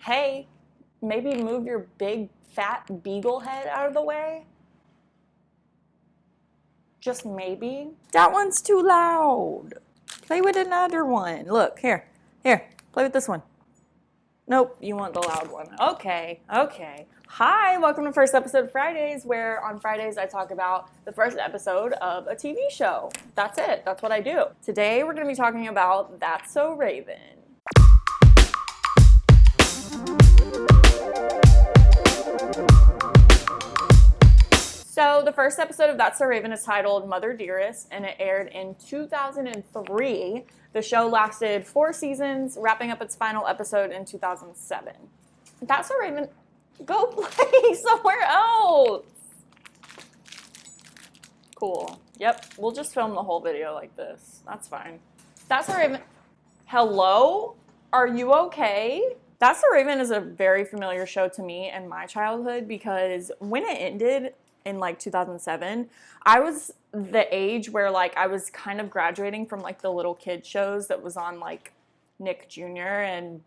Hey, maybe move your big fat beagle head out of the way. Just maybe. That one's too loud. Play with another one. Look, here, play with this one. Nope, you want the loud one. Okay. Hi, welcome to First Episode Fridays, where on Fridays I talk about the first episode of a TV show. That's it. That's what I do. Today we're going to be talking about That's So Raven. So the first episode of That's So Raven is titled Mother Dearest, and it aired in 2003. The show lasted 4 seasons, wrapping up its final episode in 2007. That's So Raven, go play somewhere else. Cool. Yep, we'll just film the whole video like this. That's fine. That's So Raven. Hello? Are you okay? That's So Raven is a very familiar show to me in my childhood because when it ended in like 2007, I was the age where like I was kind of graduating from like the little kid shows that was on like Nick Jr. and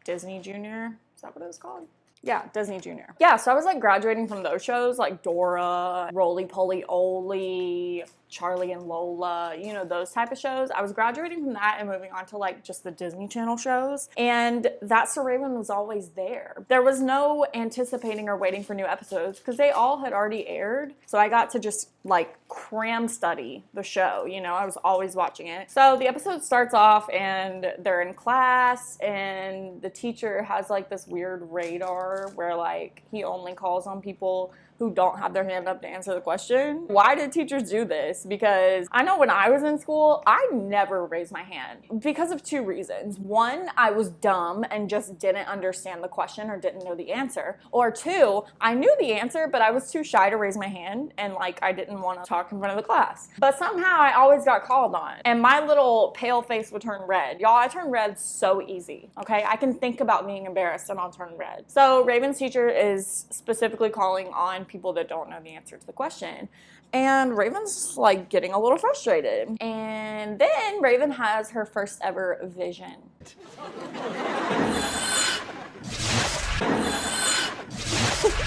Disney Jr. Is that what it was called? Yeah, Disney Jr. Yeah, so I was like graduating from those shows like Dora, Roly Poly Oly, Charlie and Lola, you know, those type of shows. I was graduating from that and moving on to like just the Disney Channel shows. And That's So Raven was always there. There was no anticipating or waiting for new episodes because they all had already aired. So I got to just like cram study the show, you know, I was always watching it. So the episode starts off and they're in class and the teacher has like this weird radar where like he only calls on people who don't have their hand up to answer the question. Why did teachers do this? Because I know when I was in school, I never raised my hand because of 2 reasons. 1, I was dumb and just didn't understand the question or didn't know the answer. Or 2, I knew the answer, but I was too shy to raise my hand and like I didn't want to talk in front of the class. But somehow I always got called on and my little pale face would turn red. Y'all, I turn red so easy, okay? I can think about being embarrassed and I'll turn red. So Raven's teacher is specifically calling on people that don't know the answer to the question. And Raven's like getting a little frustrated. And then Raven has her first ever vision.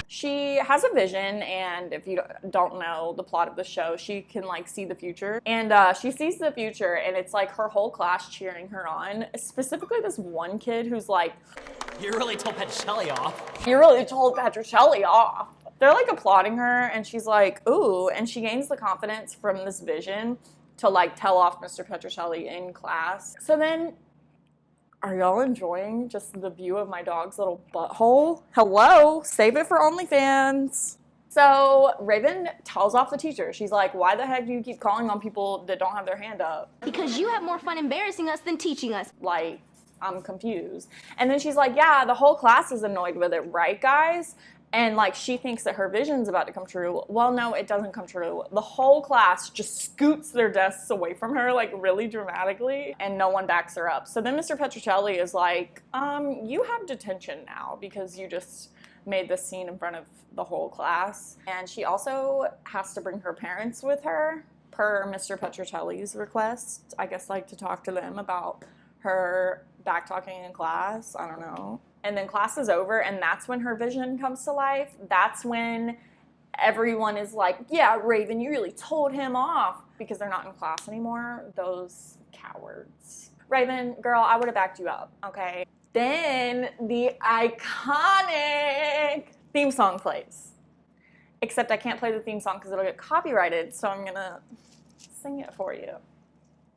She has a vision, and if you don't know the plot of the show, she can like see the future. And she sees the future, and it's like her whole class cheering her on. Specifically this one kid who's like, "You really told Petrocelli off." "You really told Petrocelli off." They're like applauding her, and she's like, ooh, and she gains the confidence from this vision to like tell off Mr. Petrocelli in class. So then, are y'all enjoying just the view of my dog's little butthole? Hello, save it for OnlyFans. So Raven tells off the teacher. She's like, why the heck do you keep calling on people that don't have their hand up? Because you have more fun embarrassing us than teaching us. Like, I'm confused. And then she's like, yeah, the whole class is annoyed with it, right, guys? And like she thinks that her vision's about to come true. Well, no, it doesn't come true. The whole class just scoots their desks away from her like really dramatically and no one backs her up. So then Mr. Petrocelli is like, you have detention now because you just made this scene in front of the whole class. And she also has to bring her parents with her per Mr. Petrocelli's request. I guess like to talk to them about her back-talking in class. I don't know. And then class is over, and that's when her vision comes to life. That's when everyone is like, yeah, Raven, you really told him off, because they're not in class anymore. Those cowards. Raven, girl, I would have backed you up, okay? Then the iconic theme song plays. Except I can't play the theme song because it'll get copyrighted, so I'm gonna sing it for you.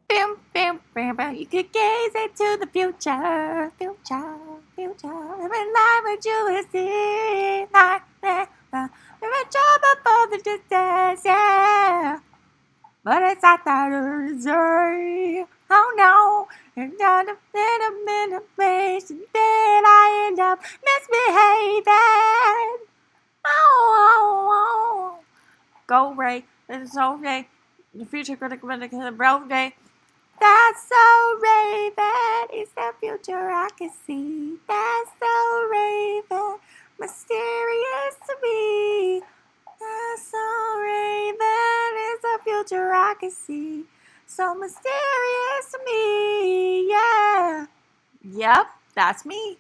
Bam, bam, bam, bam. You could gaze into the future, future, future. When life with you is in like that. We're a job above the distance, yeah. But it's not that easy. Oh no. And not a minute, place, and then I end up misbehaving. Oh. Go, Ray. It's okay. The future critical the broke day. That's so Raven, it's the future I can see. That's so Raven, mysterious to me. That's so Raven, it's the future I can see. So mysterious to me, yeah. Yep, that's me.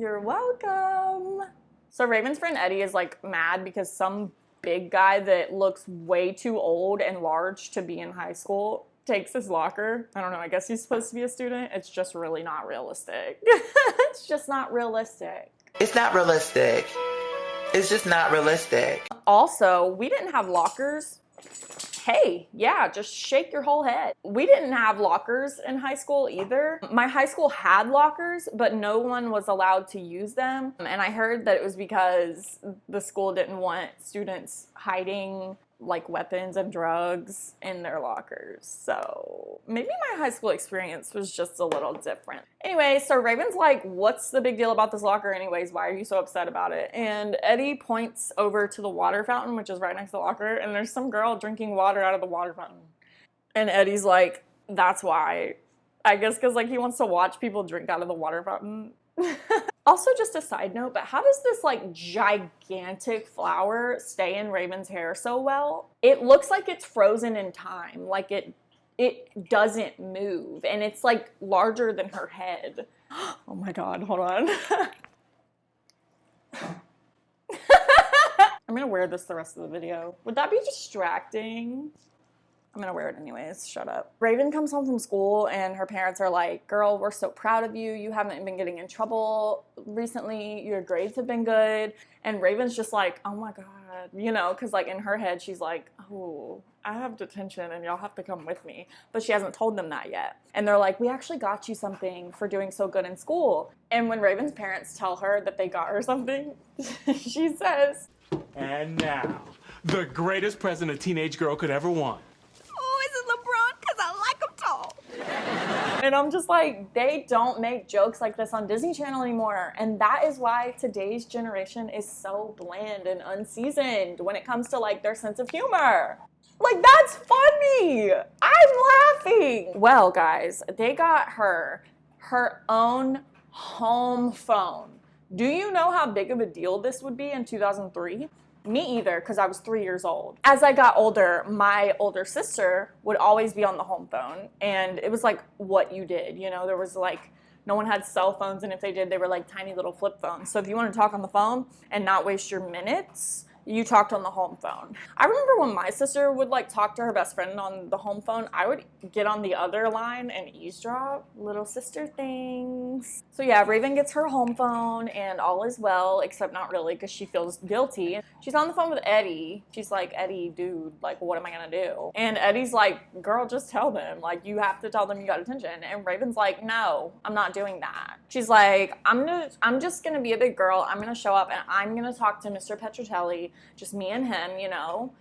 You're welcome. So Raven's friend Eddie is like mad because some big guy that looks way too old and large to be in high school takes his locker. I don't know, I guess he's supposed to be a student. It's just really not realistic. It's just not realistic. It's not realistic. It's just not realistic. Also, we didn't have lockers. Hey, yeah, just shake your whole head. We didn't have lockers in high school either. My high school had lockers, but no one was allowed to use them. And I heard that it was because the school didn't want students hiding like weapons and drugs in their lockers. So maybe my high school experience was just a little different. Anyway, so Raven's like, what's the big deal about this locker anyways? Why are you so upset about it? And Eddie points over to the water fountain, which is right next to the locker, and there's some girl drinking water out of the water fountain. And Eddie's like, that's why. I guess because like he wants to watch people drink out of the water fountain. Also, just a side note, but how does this like gigantic flower stay in Raven's hair so well? It looks like it's frozen in time, like it doesn't move, and it's like larger than her head. Oh my god, hold on. I'm gonna wear this the rest of the video. Would that be distracting? I'm gonna wear it anyways, shut up. Raven comes home from school and her parents are like, girl, we're so proud of you. You haven't been getting in trouble recently. Your grades have been good. And Raven's just like, oh my God, you know, cause like in her head, she's like, oh, I have detention and y'all have to come with me. But she hasn't told them that yet. And they're like, we actually got you something for doing so good in school. And when Raven's parents tell her that they got her something, she says, and now, the greatest present a teenage girl could ever want. and I'm just like, they don't make jokes like this on Disney Channel anymore. And that is why today's generation is so bland and unseasoned when it comes to like their sense of humor. Like, that's funny. I'm laughing. Well, guys, they got her own home phone. Do you know how big of a deal this would be in 2003? Me either, because I was 3 years old. As I got older, my older sister would always be on the home phone, and it was like what you did, you know? There was like, no one had cell phones, and if they did, they were like tiny little flip phones. So if you want to talk on the phone and not waste your minutes, you talked on the home phone. I remember when my sister would like talk to her best friend on the home phone, I would get on the other line and eavesdrop. Little sister things. So yeah, Raven gets her home phone and all is well, except not really because she feels guilty. She's on the phone with Eddie. She's like, Eddie, dude, like, what am I gonna do? And Eddie's like, girl, just tell them. Like, you have to tell them you got attention. And Raven's like, no, I'm not doing that. She's like, I'm just gonna be a big girl. I'm gonna show up and I'm gonna talk to Mr. Petrocelli, just me and him, you know,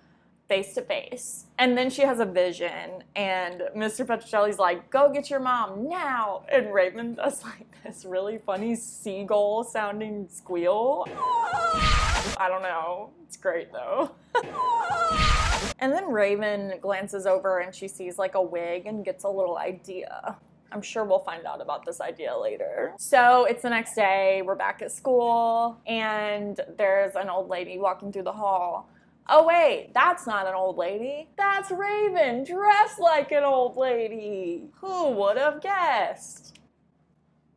face to face. And then she has a vision and Mr. Petrocelli's like, go get your mom now. And Raven does like this really funny seagull sounding squeal. I don't know. It's great though. And then Raven glances over and she sees like a wig and gets a little idea. I'm sure we'll find out about this idea later. So it's the next day, we're back at school, and there's an old lady walking through the hall. Oh wait, that's not an old lady. That's Raven, dressed like an old lady. Who would have guessed?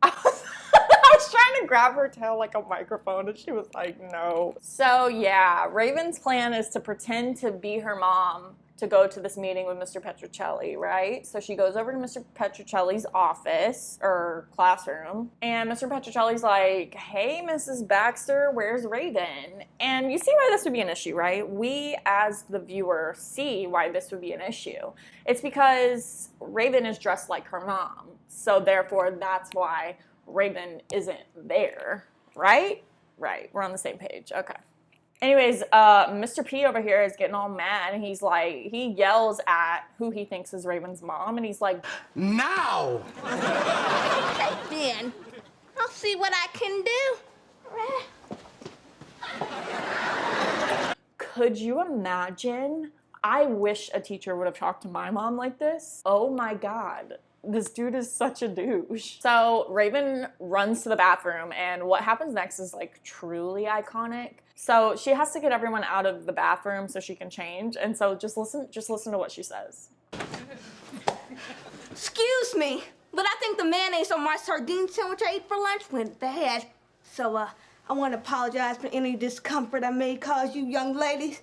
I was trying to grab her tail like a microphone, and she was like, no. So yeah, Raven's plan is to pretend to be her mom to go to this meeting with Mr. Petrocelli, right? So she goes over to Mr. Petrocelli's office or classroom, and Mr. Petrocelli's like, hey, Mrs. Baxter, where's Raven? And you see why this would be an issue, right? We, as the viewer, see why this would be an issue. It's because Raven is dressed like her mom, so therefore that's why Raven isn't there, right? Right, we're on the same page, okay. Anyways, Mr. P over here is getting all mad, and he's like, he yells at who he thinks is Raven's mom, and he's like, Now! Okay, then. I'll see what I can do. could you imagine? I wish a teacher would have talked to my mom like this. Oh my God. This dude is such a douche. So Raven runs to the bathroom, and what happens next is like truly iconic. So she has to get everyone out of the bathroom so she can change. And so just listen to what she says. Excuse me, but I think the mayonnaise on my sardine sandwich I ate for lunch went bad. So, I want to apologize for any discomfort I may cause you young ladies.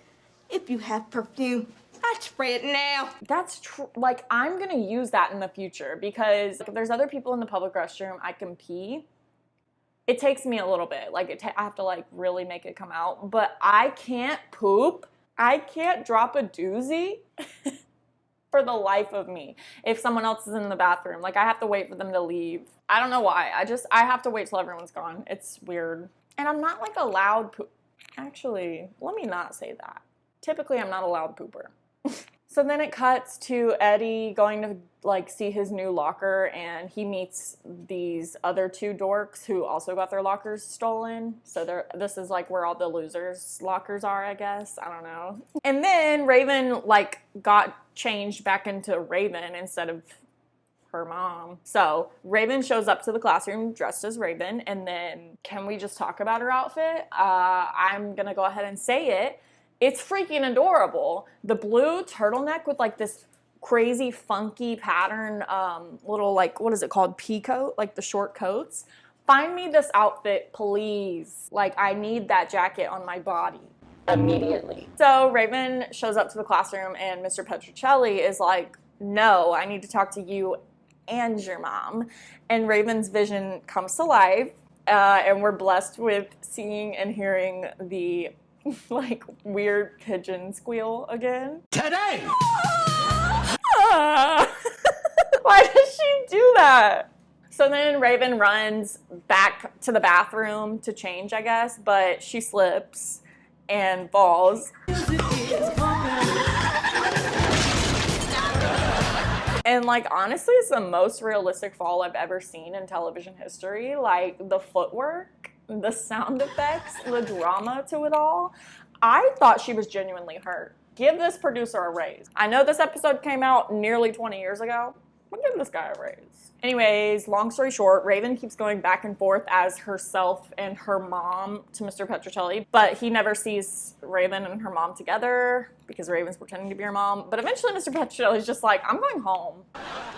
If you have perfume, I'd spray it now. That's true. Like, I'm gonna use that in the future because like, if there's other people in the public restroom, I can pee. It takes me a little bit. Like, I have to like really make it come out. But I can't poop. I can't drop a doozy for the life of me if someone else is in the bathroom. Like, I have to wait for them to leave. I don't know why. I have to wait till everyone's gone. It's weird. And I'm not like a loud poop. Actually, let me not say that. Typically, I'm not a loud pooper. So then it cuts to Eddie going to like see his new locker, and he meets these other two dorks who also got their lockers stolen. So this is like where all the losers' lockers are, I guess. I don't know. And then Raven like got changed back into Raven instead of her mom. So Raven shows up to the classroom dressed as Raven, and then can we just talk about her outfit? I'm gonna go ahead and say it. It's freaking adorable. The blue turtleneck with like this crazy funky pattern, little like, what is it called? Pea coat, like the short coats. Find me this outfit, please. Like, I need that jacket on my body immediately. So Raven shows up to the classroom and Mr. Petrocelli is like, no, I need to talk to you and your mom. And Raven's vision comes to life, and we're blessed with seeing and hearing the like weird pigeon squeal again. Today! Why does she do that? So then Raven runs back to the bathroom to change, I guess, but she slips and falls. And like, honestly, it's the most realistic fall I've ever seen in television history. Like, the footwork, the sound effects, the drama to it all. I thought she was genuinely hurt. Give this producer a raise. I know this episode came out nearly 20 years ago, but give this guy a raise. Anyways, long story short, Raven keeps going back and forth as herself and her mom to Mr. Petrocelli, but he never sees Raven and her mom together because Raven's pretending to be her mom. But eventually Mr. Petrocelli's just like, I'm going home.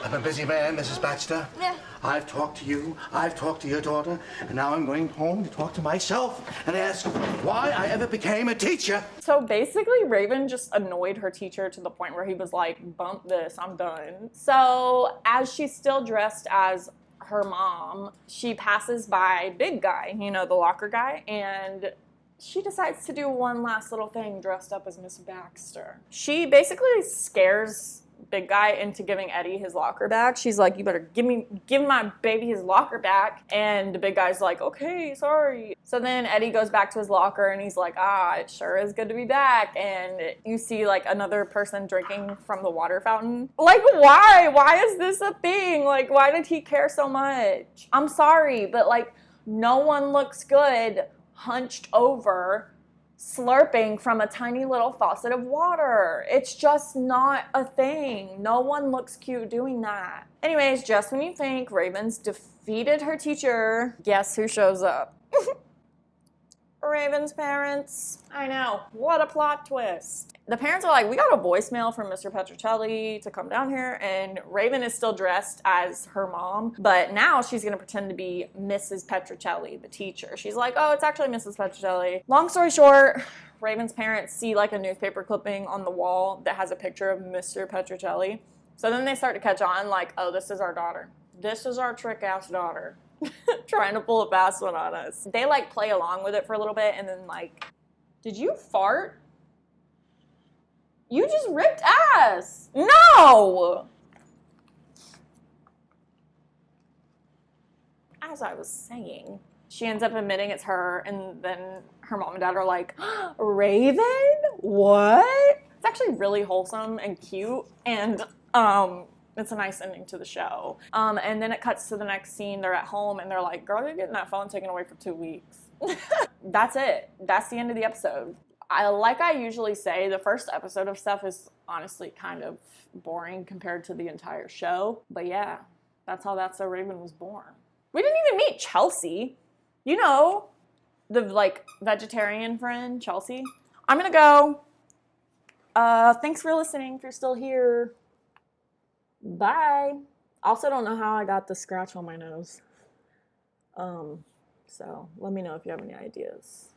I'm a busy man, Mrs. Baxter. Yeah. I've talked to you, I've talked to your daughter, and now I'm going home to talk to myself and ask why I ever became a teacher. So basically, Raven just annoyed her teacher to the point where he was like, bump this, I'm done. So as she's still dressed as her mom, she passes by Big Guy, you know, the locker guy, and she decides to do one last little thing dressed up as Miss Baxter. She basically scares Big Guy into giving Eddie his locker back. She's like, you better give my baby his locker back. And the Big Guy's like, okay, sorry. So then Eddie goes back to his locker and he's like, it sure is good to be back. And you see like another person drinking from the water fountain. Like, why? Why is this a thing? Like, why did he care so much? I'm sorry, but like, no one looks good hunched over slurping from a tiny little faucet of water. It's just not a thing. No one looks cute doing that. Anyways, just when you think Raven's defeated her teacher, guess who shows up? Raven's parents. I know, what a plot twist. The parents are like, we got a voicemail from Mr. Petrocelli to come down here, and Raven is still dressed as her mom, but now she's gonna pretend to be Mrs. Petrocelli, the teacher. She's like, oh, it's actually Mrs. Petrocelli. Long story short, Raven's parents see like a newspaper clipping on the wall that has a picture of Mr. Petrocelli. So then they start to catch on like, oh, this is our daughter. This is our trick-ass daughter. Trying to pull a fast one on us. They like play along with it for a little bit and then like, did you fart? You just ripped ass. No! As I was saying, she ends up admitting it's her, and then her mom and dad are like, Raven? What? It's actually really wholesome and cute, and it's a nice ending to the show. And then it cuts to the next scene. They're at home and they're like, girl, you're getting that phone taken away for 2 weeks. That's it. That's the end of the episode. Like I usually say, the first episode of stuff is honestly kind of boring compared to the entire show. But yeah, that's how That's So Raven was born. We didn't even meet Chelsea. You know, the like vegetarian friend, Chelsea. I'm gonna go. Thanks for listening if you're still here. Bye. Also don't know how I got the scratch on my nose. So let me know if you have any ideas.